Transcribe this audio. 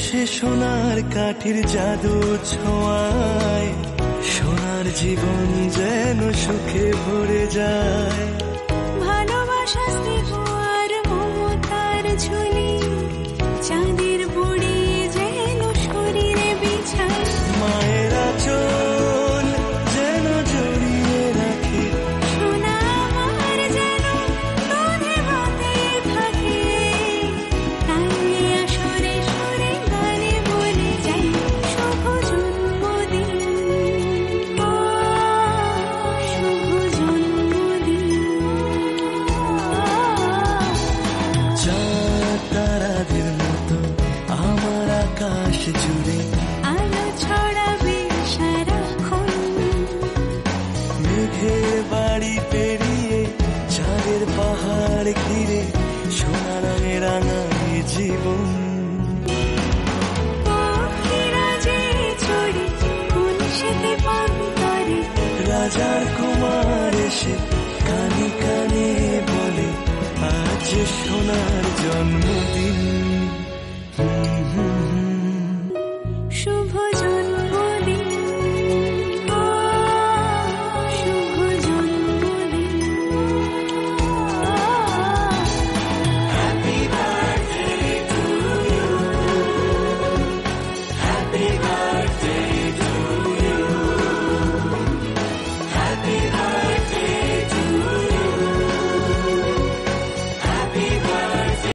সে সোনার কাঠির জাদু ছোঁয়ায় সোনার জীবন যেন সুখে ভরে যায়। ভালোবাসা স্নেহ আর মমতার ঝুলি চাঁদের বুড়ি যেন শরীরে বিছায়। মায়ের আঁচল যেন জড়িয়ে রাখে সোনা আমার যেন দুধে ভাতে থাকে। তাই আসরে সরে গানে বলে যাই শুভ জন্মদিন, শুভ জন্মদিন। চাঁদ তারাদের মতো আমার আকাশ জুড়ে আলো ছড়াবে সারাক্ষণ। মেঘের বাড়ি পেরিয়ে চাঁদের পাহাড় ঘিরে সোনা রঙে রাঙায় জীবন। পাখিরা যে চড়ে কোন সেতে পান করে, রাজার কুমার এসে কানে কানে বলে আজ সোনার জন্মদিন।